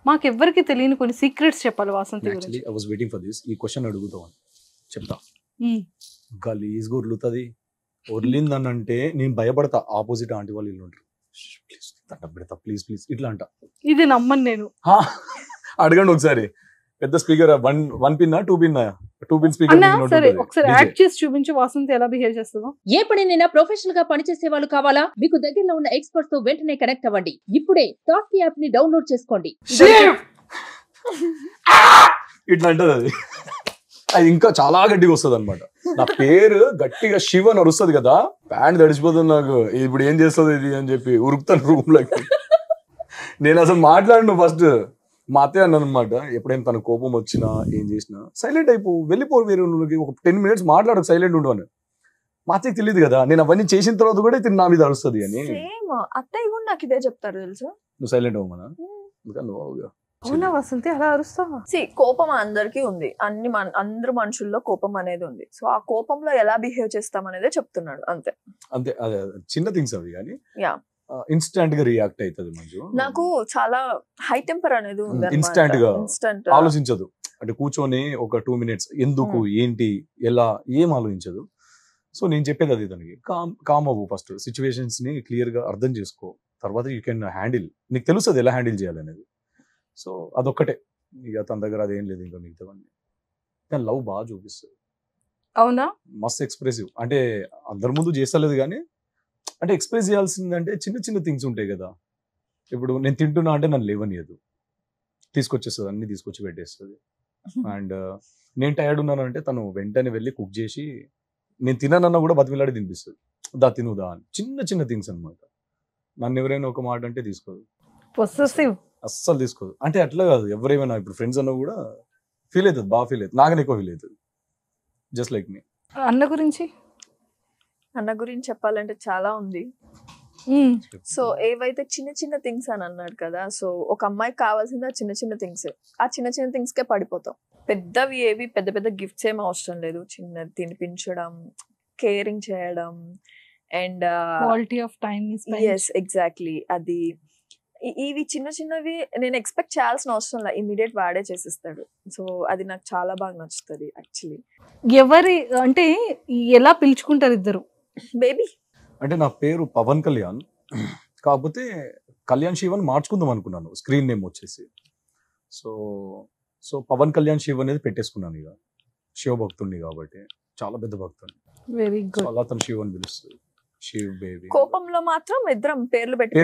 మాకెవ్వరికి తెలియని కొన్ని సీక్రెట్స్ చెప్పాలి వాసంతి గురించి. Actually I was waiting for this. ఈ క్వశ్చన్ అడుగుతామని చెప్తా. మ్మ్. గలీజ్గా ఉర్లుతుంది. ఉర్లిందని అంటే నేను భయపడతా. ఆపోజిట్ ఆంటీ వాళ్ళు ఇల్లు ఉంటారు, ప్లీజ్ దండ పెడతా, ప్లీజ్ ప్లీజ్ ఇట్లా అంట. ఇది నమ్మను నేను. అడగండి ఒకసారి. పెద్ద speaker 1 pin 2 pin 2 pin speaker. అన్నా సరే ఒకసారి యాక్ట్ చేసి చూపించి వాసంతి ఎలా బిహేవ్ చేస్తుందో. ఏ పనినైనా ప్రొఫెషనల్ గా పనిచేసే వాళ్ళు కావాలా? మీకు దగ్గరలో ఉన్న ఎక్స్పర్ట్స్ తో వెంటనే కనెక్ట్ అవ్వండి. ఇప్పుడే టాక్ యాప్ ని డౌన్లోడ్ చేసుకోండి. ఇట్లా అంటది అది. అది ఇంకా చాలా గట్టిగా వస్తుంది అనమాట. నా పేరు గట్టిగా శివ అని అరుస్తుంది కదా, ప్యాంట్ తడిచిపోతుంది నాకు. ఇప్పుడు ఏం చేస్తుంది ఇది అని చెప్పి ఉరుకుతాను రూమ్ లోకి. నేను అసలు మాట్లాడను. ఫస్ట్ మా అత్తయ్య అన్నాను అనమాట, ఎప్పుడైనా తన కోపం వచ్చినా ఏం చేసినా సైలెంట్ అయిపో, వెళ్ళిపో, వేరే ఒక 10 minutes మాట్లాడకు, సైలెంట్ ఉండు అని. మా అత్తయ్యకి తెలియదు కదా నేను అవన్నీ చేసిన తర్వాత కూడా నా మీద అరుస్తుంది అని. అత్తయ్య కూడా నాకు ఇదే చెప్తారు తెలుసా, నువ్వు సైలెంట్ అవ్వమనా. నువ్వు అవునా వసంతి అలా అరుస్తావా? కోపం అందరికీ ఉంది, అందరు మనుషుల్లో కోపం అనేది ఉంది. సో ఆ కోపంలో ఎలా బిహేవ్ చేస్తాం అనేది చెప్తున్నాడు అంతే. అంతే, అదే చిన్న థింగ్స్ అవి కానీ యా ఇన్స్టాంట్ గా రియాక్ట్ అవుతుంది. మంచు నాకు చాలా హై టెంపర్ అనేది ఉంది. ఇన్స్టాంట్ గా ఆలోచించదు. అంటే కూర్చొని ఒక 2 minutes ఎందుకు ఏంటి ఎలా ఏం ఆలోచించదు. సో నేను చెప్పేది అది, తనకి కామ్ అవ్వు, ఫస్ట్ సిచ్యువేషన్స్ ని క్లియర్ గా అర్థం చేసుకో, తర్వాత యూ కెన్ హ్యాండిల్. నీకు తెలుస్తుంది ఎలా హ్యాండిల్ చేయాలనేది. సో అదొక్కటే, ఇక తన దగ్గర అదేం లేదు. ఇంకా మిగతావన్నీ కానీ లవ్ బాగా చూపిస్తుంది. అవునా? మస్త్ ఎక్స్ప్రెసివ్. అంటే అందరి ముందు చేస్తలేదు కానీ, అంటే ఎక్స్ప్రెస్ చేయాల్సిందంటే చిన్న చిన్న థింగ్స్ ఉంటాయి కదా. ఇప్పుడు నేను తింటున్నా అంటే నన్ను లేవనియదు, తీసుకొచ్చేస్తుంది, అన్ని తీసుకొచ్చి పెట్టేస్తుంది. అండ్ నేను టైర్డ్ ఉన్నాను అంటే తను వెంటనే వెళ్ళి కుక్ చేసి, నేను తిననన్నా కూడా బతిమిలాడి తినిపిస్తుంది. తినుదా అని. చిన్న చిన్న థింగ్స్ అనమాట. నన్ను ఎవరైనా ఒక మాట అంటే తీసుకోదు, పొసెసివ్ అస్సలు తీసుకోదు. అంటే అట్లా కాదు, ఎవరైనా ఇప్పుడు ఫ్రెండ్స్ అన్నా కూడా ఫీల్ అవుతుంది, బాగా ఫీల్ అవుతుంది. నాకనే ఎక్కువ ఫీల్ అవుతుంది, జస్ట్ లైక్ మీ. అన్న గురించి చెప్పాలంటే చాలా ఉంది. సో ఏవైతే చిన్న చిన్న థింగ్స్ అని అన్నాడు కదా, సో ఒక అమ్మాయికి కావాల్సింది ఆ చిన్న చిన్న థింగ్స్. ఆ చిన్న చిన్న థింగ్స్ కే పడిపోతాం. పెద్దవి ఏవి పెద్ద పెద్ద గిఫ్ట్స్ ఏమి అవసరం లేదు. చిన్నది తినిపించడం, కేరింగ్ చేయడం, and quality of time. Yes exactly. అది ఇవి చిన్న చిన్నవి నేను ఎక్స్పెక్ట్ చేయాల్సిన అవసరం లేదు, ఇమీడియట్ వాడే చేసిస్తాడు. సో అది నాకు చాలా బాగా నచ్చుతుంది యాక్చువల్లీ. ఎవరి అంటే ఎలా పిలుచుకుంటారు ఇద్దరు? బేబీ అంటే నా పేరు పవన్ కళ్యాణ్, కాకపోతే కళ్యాణ్ శివన్ మార్చుకుందాం అనుకున్నాను స్క్రీన్ నేమ్ వచ్చేసి. సో సో పవన్ కళ్యాణ్ శివ్ అనేది పెట్టేసుకున్నాను. ఇక శివ భక్తుడిని కాబట్టి, చాలా పెద్ద భక్తుడిని. Very good. అలా తను శివ్ అని పిలుస్తుంది. శివ్ బేబీ. కోపంలో మాత్రం ఇద్దరం పేర్లు పెట్టి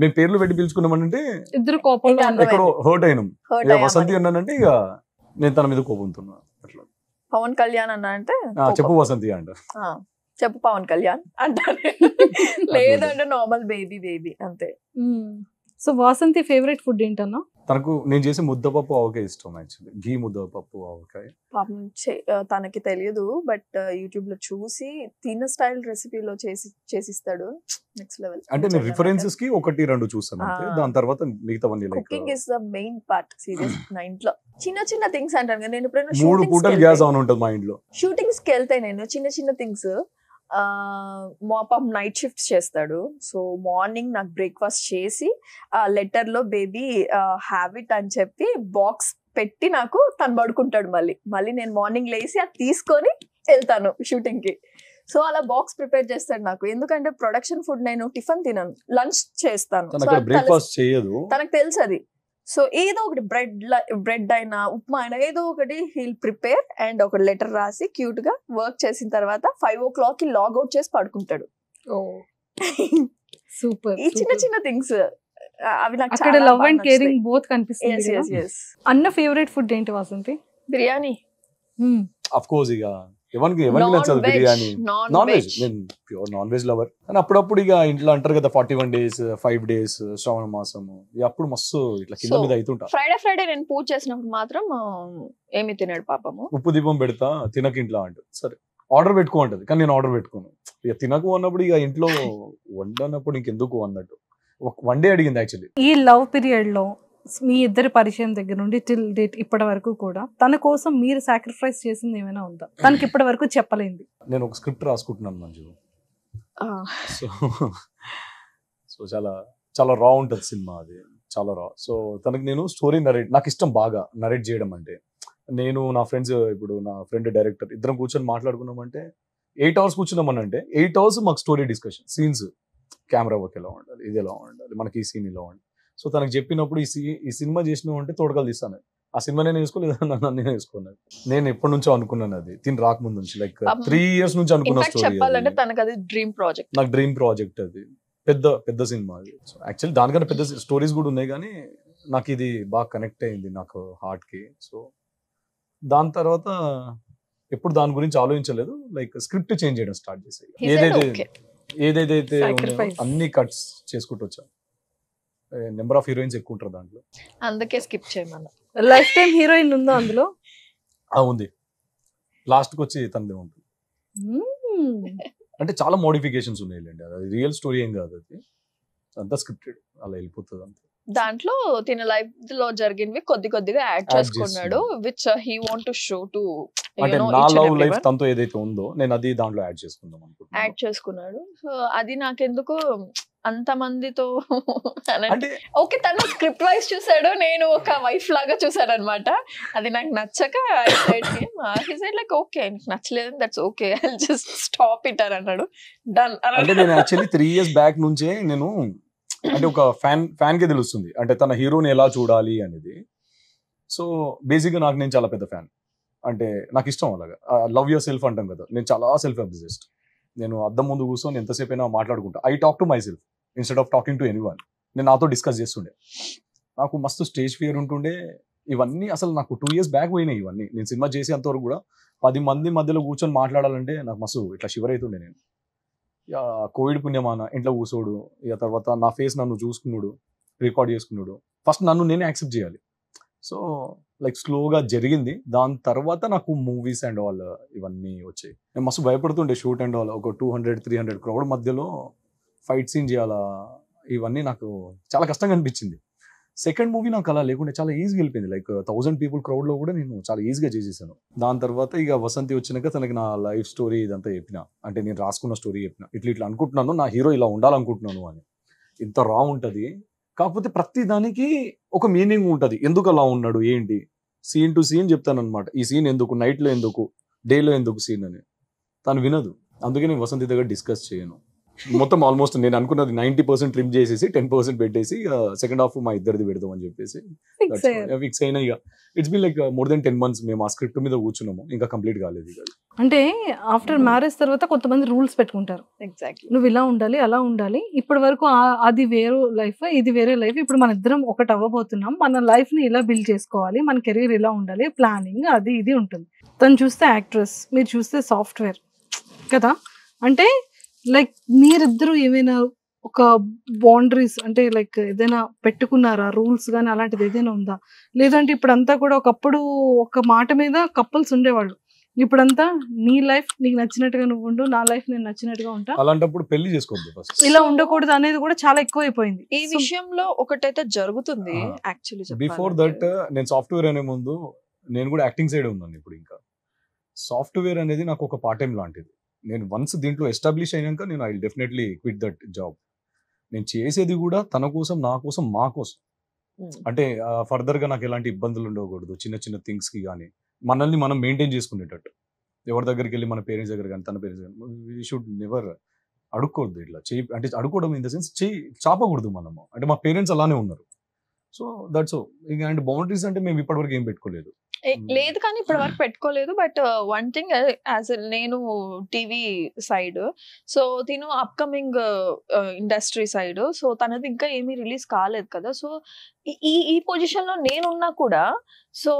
మేము పేర్లు పెట్టి పిలుచుకున్నామంటే ఇద్దరు కోపంలో ఎక్కడో హర్ట్ అయినాం. ఇక వసంతి అన్నానంటే ఇక నేను తన మీద కోపంతున్నా. అట్లా పవన్ కళ్యాణ్ అన్నా అంటే చెప్పు వసంతి అంట, చెప్పు పవన్ కళ్యాణ్ అంటారు. లేదంటే నార్మల్ బేబీ బేబీ అంతే. సో వాసంతి ఫేవరెట్ ఫుడ్ ఏంటన్నా? తనకు నేను చేసే ముద్దపప్పు ఆవకాయ ఇష్టం. యాక్చువల్లీ ఘీ ముద్దపప్పు ఆవకాయ. పాపం తనకి తెలియదు, బట్ యూట్యూబ్ లో చూసి తిన స్టైల్ రెసిపీలో చేసిస్తాడు. Next level. అంటే నేను రిఫరెన్సెస్ కి 1-2 చూస్తాను అంతే, దాని తర్వాత మిగతావన్నీ like cooking is the main part. Serious నా ఇంట్లో చిన్న చిన్న థింగ్స్ అంటాను. నేను ఎప్పుడైనా 3 పూటలు గ్యాస్ ఆన్ ఉంటుంది మా ఇంట్లో. షూటింగ్స్ కి వెళ్తే నేను చిన్న చిన్న థింగ్స్, మా పాప నైట్ షిఫ్ట్స్ చేస్తాడు. సో మార్నింగ్ నాకు బ్రేక్ఫాస్ట్ చేసి లెటర్ లో బేబీ హ్యావ్ ఇట్ అని చెప్పి బాక్స్ పెట్టి నాకు తను పడుకుంటాడు. మళ్ళీ నేను మార్నింగ్ లేసి అది తీసుకొని వెళ్తాను షూటింగ్ కి. సో అలా బాక్స్ ప్రిపేర్ చేస్తాడు నాకు. ఎందుకంటే ప్రొడక్షన్ ఫుడ్ నేను టిఫిన్ తినను, లంచ్ చేస్తాను. తనకు తెలుసు అది. సో ఏదో ఒకటి బ్రెడ్ అయినా ఉప్మా అయినా ఏదో ఒకటి హీల్ ప్రిపేర్ అండ్ ఒక లెటర్ రాసి క్యూట్ గా వర్క్ చేసిన తర్వాత 5 o'clock కి లాగౌట్ చేసి పడుకుంటాడు. సూపర్. ఈ చిన్న చిన్న థింగ్స్ అవి నాకు అక్కడ లవ్ అండ్ కేరింగ్ బోత్ కనిపిస్తుంది. అన్న ఫేవరెట్ ఫుడ్ ఏంటి వాసంతి? బిర్యానీ. ఆఫ్ కోర్స్ ఇక ఎవరికి నచ్చదు బిర్యానీ. నాన్ వెజ్, నేను ప్యూర్ నాన్ వెజ్ లవర్. అని అప్పుడప్పుడు ఇక ఇంట్లో అంటారు కదా 41 days 5 days శ్రావణ మాసము, అప్పుడు మస్తు ఇట్లా కింద మీద అవుతుంటా. ఫ్రైడే నేను పూజ చేసినప్పుడు మాత్రం ఏమి తినాడు పాపము. ఉప్పు దీపం పెడతా తినక ఇంట్లో అంటారు. సరే ఆర్డర్ పెట్టుకో అంటది, కానీ నేను ఆర్డర్ పెట్టుకోను. ఇక తినకు అన్నప్పుడు ఇక ఇంట్లో వండనప్పుడు ఇంకెందుకు అన్నట్టు 1 day అడిగింది యాక్చువల్లీ. ఈ లవ్ పీరియడ్ లో మీ ఇద్దరి పరిచయం దగ్గర నుండి టిల్ డేట్ ఇప్పటి వరకు కూడా తన కోసం మీరు సాక్రిఫైస్ చేసింది ఏమైనా ఉందా? తనకి ఇప్పటి వరకు చెప్పలేంది. నేను ఒక స్క్రిప్ట్ రాసుకుంటున్నాను మంజు. సో చాలా చాలా రా ఉంటుంది సినిమా. అది చాలా రా. సో తనకి నేను స్టోరీ నాకు ఇష్టం బాగా నరేట్ చేయడం అంటే. నేను నా ఫ్రెండ్స్, ఇప్పుడు నా ఫ్రెండ్ డైరెక్టర్ ఇద్దరం కూర్చొని మాట్లాడుకున్నామంటే 8 hours కూర్చున్నామనంటే 8 hours మాకు story discussion, scenes, camera work ఎలా ఉండాలి, ఇది ఎలా ఉండాలి, మనకి ఈ సీన్ ఇలా ఉండాలి. సో తనకు చెప్పినప్పుడు ఈ సినిమా చేసినావు అంటే తోడకలు తీస్తాను. ఆ సినిమా నేను వేసుకోలేదు, నన్ను వేసుకున్నాను. నేను ఎప్పటి నుంచో అనుకున్నాను అది, తిని రాకముందు నుంచి, లైక్ 3 years నుంచి అనుకున్న స్టోరీ. చెప్పాలంటే తనకు అది డ్రీమ్ ప్రాజెక్ట్. నాకు డ్రీమ్ ప్రాజెక్ట్ అది, పెద్ద సినిమా అది. యాక్చువల్లీ దానికన్నా పెద్ద స్టోరీస్ కూడా ఉన్నాయి, కానీ నాకు ఇది బాగా కనెక్ట్ అయింది నాకు హార్ట్ కి. సో దాని తర్వాత ఎప్పుడు దాని గురించి ఆలోచించలేదు, లైక్ స్క్రిప్ట్ చేంజ్ చేయడం స్టార్ట్ చేసాయి. ఏదైతే Sacrifice. అన్ని కట్స్ చేసుకుంటూ వచ్చాను. నెంబర్ ఆఫ్ హీరోయిన్స్ ఎక్కువ ఉంటారు దాంట్లో, అందుకే స్కిప్ చేయమన్నా. లైఫ్ టైం హీరోయిన్ ఉందా అందులో? ఉంది. లాస్ట్ కి వచ్చి తనదే ఉంటుంది. అంటే చాలా మోడిఫికేషన్స్ ఉన్నాయిలేండి, అది రియల్ స్టోరీ ఏం కాదు, అది అంతా స్క్రిప్టెడ్, అలా వెళ్ళిపోతుంది అంతే. దాంట్లో తిన లైఫ్ లో జరిగినవి కొద్దిగా యాడ్ చేసుకున్నాడు, which he want to show to అంటే నా లవ్ లైఫ్ తనతో ఏదైతే ఉందో నేను అది దాంట్లో యాడ్ చేసుకుందాం అనుకుంటున్నాను. యాడ్ చేసుకున్నాడు. సో అది నాకెందుకు అంత మందితో అంటే ఓకే, తను స్క్రిప్ట్ వైజ్ చూసాడు, నేను ఒక వైఫ్ లాగా చూసాడు అనమాట. అది నాకు నచ్చక లైక్ ఓకే నచ్చలేదు, that's okay, I just stop it అని అన్నాడు. డన్. అంటే నేను యాక్చువల్లీ 3 years బ్యాక్ నుంచే నేను అంటే ఒక ఫ్యాన్ కి తెలుస్తుంది అంటే తన హీరోని ఎలా చూడాలి అనేది. సో బేసిక్ గా నేను చాలా పెద్ద ఫ్యాన్, అంటే నాకు ఇష్టం అలాగా. లవ్ యువర్ సెల్ఫ్ అంటాం కదా, నేను చాలా సెల్ఫ్ అబ్సెస్డ్. నేను అద్దం ముందు కూర్చొని ఎంతసేపు అయినా మాట్లాడుకుంటా. I talk to my self instead of talking to anyone. నేను నాతో డిస్కస్ చేస్తుండే. నాకు మస్తు స్టేజ్ ఫియర్ ఉంటుండే. ఇవన్నీ అసలు నాకు 2 years బ్యాక్ పోయినాయి ఇవన్నీ. నేను సినిమా చేసేంతవరకు కూడా 10 మంది మధ్యలో కూర్చొని మాట్లాడాలంటే నాకు మస్తు ఇట్లా షివర్ అవుతుండే. నేను కోవిడ్ పుణ్యమాన ఇంట్లో కూర్చోడు, ఇక తర్వాత నా ఫేస్ నన్ను చూసుకున్నాడు, రికార్డ్ చేసుకున్నాడు. ఫస్ట్ నన్ను నేనే యాక్సెప్ట్ చేయాలి. సో లైక్ స్లోగా జరిగింది. దాని తర్వాత నాకు మూవీస్ అండ్ ఆల్ ఇవన్నీ వచ్చాయి. నేను మస్తు భయపడుతుండే షూట్ అండ్ ఆల్. ఒక 200-300 crowd మధ్యలో ఫైట్ సీన్ చేయాలా, ఇవన్నీ నాకు చాలా కష్టంగా అనిపించింది. సెకండ్ మూవీ నాకు అలా లేకుండా చాలా ఈజీగా వెళ్ళిపోయింది. లైక్ 1000 people crowd లో కూడా నేను చాలా ఈజీగా చేసేసాను. దాని తర్వాత ఇక వసంతి వచ్చినాక తనకి నా లైఫ్ స్టోరీ ఇదంతా చెప్పిన, అంటే నేను రాసుకున్న స్టోరీ చెప్పిన, ఇట్లా అనుకుంటున్నాను, నా హీరో ఇలా ఉండాలనుకుంటున్నాను అని. ఇంత రా ఉంటుంది, కాకపోతే ప్రతి దానికి ఒక మీనింగ్ ఉంటుంది. ఎందుకు అలా ఉన్నాడు ఏంటి, సీన్ టు సీన్ చెప్తాను అనమాట. ఈ సీన్ ఎందుకు, నైట్లో ఎందుకు, డేలో ఎందుకు సీన్ అని. తను వినదు, అందుకే నేను వసంతి దగ్గర డిస్కస్ చేయను. మొత్తం ఆల్మోస్ట్ నేను అనుకున్నది 90% ట్రిమ్ చేసేసి 10% పెట్టేసి సెకండ్ హాఫ్ మా ఇద్దరిది పెడదాం అని చెప్పేసి ఫిక్స్ అయినా. ఇక it's been like more than 10 months మేము ఆ స్క్రిప్ట్ మీద కూర్చున్నాము, ఇంకా కంప్లీట్ కాలేదు. ఇక అంటే ఆఫ్టర్ మ్యారేజ్ తర్వాత కొంతమంది రూల్స్ పెట్టుకుంటారు. ఎగ్జాక్ట్లీ, నువ్వు ఇలా ఉండాలి, అలా ఉండాలి. ఇప్పటి వరకు అది వేరే లైఫ్, ఇది వేరే లైఫ్. ఇప్పుడు మన ఇద్దరం ఒకటి అవ్వబోతున్నాం, మన లైఫ్ ని ఇలా బిల్డ్ చేసుకోవాలి, మన కెరీర్ ఇలా ఉండాలి, ప్లానింగ్ అది ఇది ఉంటుంది. తను చూస్తే యాక్ట్రెస్, మీరు చూస్తే సాఫ్ట్వేర్ కదా. అంటే లైక్ మీరిద్దరు ఏమైనా ఒక బౌండరీస్ అంటే లైక్ ఏదైనా పెట్టుకున్నారా, రూల్స్ కానీ అలాంటిది ఏదైనా ఉందా? లేదంటే ఇప్పుడంతా కూడా ఒకప్పుడు ఒక మాట మీద కపుల్స్ ఉండేవాళ్ళు, ఇప్పుడంతా నీ లైఫ్ నీకు నచ్చినట్టుగా నువ్వు ఉండు, నా లైఫ్ నేను నచ్చినట్టుగా ఉంటా, అలాంటప్పుడు పెళ్లి చేసుకోవద్దు ఫస్ట్. ఇలా ఉండకూడదు అనేది కూడా చాలా ఎక్కువ అయిపోయింది. ఈ విషయంలో ఒకటైతే జరుగుతుంది యాక్చువల్లీ. బిఫోర్ దట్ నేను సాఫ్ట్వేర్ అనే ముందు నేను కూడా యాక్టింగ్ సైడ్ ఉన్నాను. ఇప్పుడు ఇంకా సాఫ్ట్వేర్ అనేది నాకు ఒక పార్ట్ టైం లాంటిది. నేను వన్స్ దీంట్లో ఎస్టాబ్లిష్ అయినాక నేను I will definitely quit that job. నేను చేసేది కూడా తన కోసం, నా కోసం, మా కోసం. అంటే ఫర్దర్ గా నాకు ఎలాంటి ఇబ్బందులు ఉండకూడదు చిన్న చిన్న థింగ్స్ కి. కానీ మనల్ని మనం మెయింటైన్ చేసుకునేటట్టు, ఎవరి దగ్గరికి వెళ్ళి మన పేరెంట్స్ దగ్గర కానీ తన పేరెంట్స్ కానీ వీ షుడ్ నెవర్ అడుక్కోవద్దు. ఇట్లా చేయి అంటే అడుకోవడం ఇన్ ద సెన్స్ చేయి చాపకూడదు మనము. అంటే మా పేరెంట్స్ అలానే ఉన్నారు. సో దట్స్ ఇంకా. అండ్ బౌండరీస్ అంటే మేము ఇప్పటివరకు ఏం పెట్టుకోలేదు. లేదు కానీ ఇప్పటి వరకు పెట్టుకోలేదు. బట్ వన్ థింగ్, యాజ్ నేను టీవీ సైడ్, సో తిను అప్కమింగ్ ఇండస్ట్రీ సైడ్, సో తనది ఇంకా ఏమీ రిలీజ్ కాలేదు కదా. సో ఈ పొజిషన్ లో నేనున్నా కూడా, so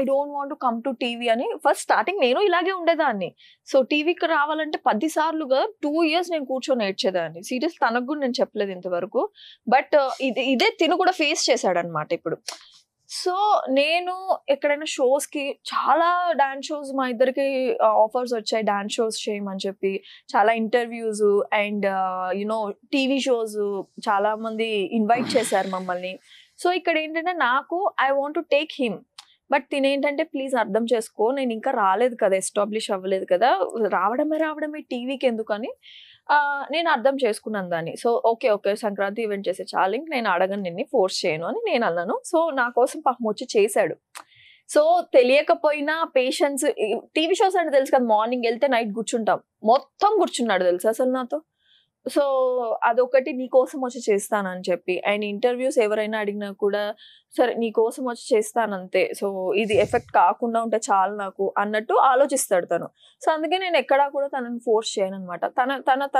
I don't want to come to TV అని ఫస్ట్ స్టార్టింగ్ నేను ఇలాగే ఉండేదాన్ని. సో టీవీకి రావాలంటే 10 సార్లుగా 2 years నేను కూర్చొని నేర్చేదాన్ని. సీరియస్, తనకు కూడా నేను చెప్పలేదు ఇంతవరకు. బట్ ఇదే తిను కూడా ఫేస్ చేశాడు అనమాట ఇప్పుడు. సో నేను ఎక్కడైనా షోస్ కి, చాలా డాన్స్ షోస్ మా ఇద్దరికి ఆఫర్స్ వచ్చాయి, డాన్స్ షోస్ చేయమని చెప్పి, చాలా interviews and you know TV shows చాలా మంది ఇన్వైట్ చేశారు మమ్మల్ని. సో ఇక్కడ ఏంటంటే నాకు I want to take him, but తినేంటంటే ప్లీజ్ అర్థం చేసుకో, నేను ఇంకా రాలేదు కదా, ఎస్టాబ్లిష్ అవ్వలేదు కదా, రావడమే టీవీకి ఎందుకని నేను అర్థం చేసుకున్నాను దాన్ని. So okay okay Sankranti event చేసే చాలు, ఇంక నేను అడగను, నిన్ను ఫోర్స్ చేయను అని నేను అన్నాను. సో నా కోసం పాపం వచ్చి చేశాడు. సో తెలియకపోయినా పేషెన్స్, టీవీ షోస్ అంటే తెలుసు కదా, మార్నింగ్ వెళ్తే నైట్ కూర్చుంటాం, మొత్తం కూర్చున్నాడు తెలుసు అసలు నాతో. సో అదొకటి, నీ కోసం వచ్చి చేస్తానని చెప్పి. ఆయన ఇంటర్వ్యూస్ ఎవరైనా అడిగినా కూడా సరే నీ కోసం వచ్చి చేస్తానంతే, సో ఇది ఎఫెక్ట్ కాకుండా ఉంటే చాలు నాకు అన్నట్టు ఆలోచిస్తాడు తను. సో అందుకే నేను ఎక్కడా కూడా తనని ఫోర్స్ చేయను అనమాట.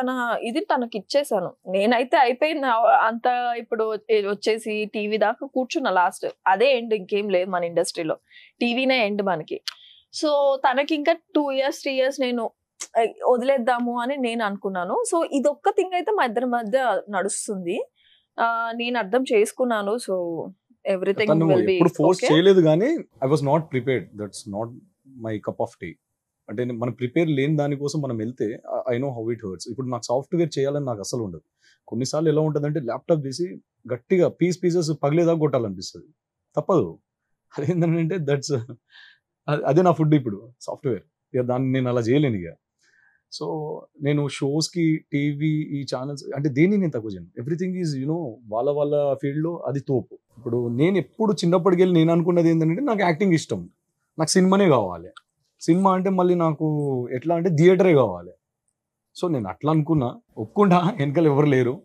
తన ఇది తనకి ఇచ్చేసాను. నేనైతే అయిపోయింది అంత, ఇప్పుడు వచ్చేసి టీవీ దాకా కూర్చున్నా లాస్ట్, అదే ఎండ్, ఇంకేం లేదు మన ఇండస్ట్రీలో, టీవీనే ఎండ్ మనకి. సో తనకి ఇంకా 2 years 3 years నేను వదిలేద్దాము అని నేను అనుకున్నాను. సో ఇదొక్క థింగ్ అయితే మా ఇద్దరి మధ్య నడుస్తుంది. నేను అర్థం చేసుకున్నాను. సో ఎవ్రీథింగ్ విల్ బి ఇప్పుడు ఫోర్స్ చేయలేదు కానీ I was not prepared. That's not my cup of tea. అంటే మనం ప్రిపేర్ లేని దానికోసం మనం వెళ్తే I know how it hurts. ఇప్పుడు నాకు సాఫ్ట్వేర్ చేయాలని నాకు అసలు ఉండదు. కొన్నిసార్లు ఎలా ఉంటుందంటే ల్యాప్టాప్ తీసి గట్టిగా పీసెస్ పగిలేదాకా కొట్టాలనిపిస్తుంది. తప్పదు. అదేంటంటే అదే నా ఫుడ్ ఇప్పుడు సాఫ్ట్వేర్. ఇక దాన్ని నేను అలా చేయలేను. ఇక సో నేను షోస్కి టీవీ ఈ ఛానల్స్ అంటే దేన్ని నేను తక్కువ చేయను. ఎవ్రీథింగ్ ఈజ్ వాళ్ళ ఫీల్డ్లో అది తోపు. ఇప్పుడు నేను ఎప్పుడు చిన్నప్పటికి వెళ్ళి నేను అనుకున్నది ఏంటంటే నాకు యాక్టింగ్ ఇష్టం, నాకు సినిమానే కావాలి. సినిమా అంటే మళ్ళీ నాకు ఎట్లా అంటే థియేటరే కావాలి. సో నేను అట్లా అనుకున్నా, ఒప్పుకుంటా. వెనకాల ఎవరు లేరు,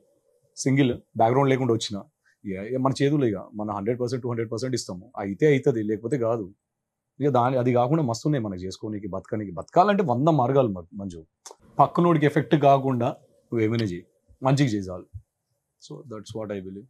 సింగిల్ బ్యాక్గ్రౌండ్ లేకుండా వచ్చిన. మన చేతులు ఇక మన 100% 200% ఇస్తాము. అయితే అవుతుంది, లేకపోతే కాదు. ఇక అది కాకుండా మస్తు ఉన్నాయి మనకి చేసుకోనికి, బతకాలంటే 100 మార్గాలు మంజు. పక్కనోడికి ఎఫెక్ట్ కాకుండా నువ్వు ఏమైనా చేయి, మంచిగా చేయాలి. So that's what I believe.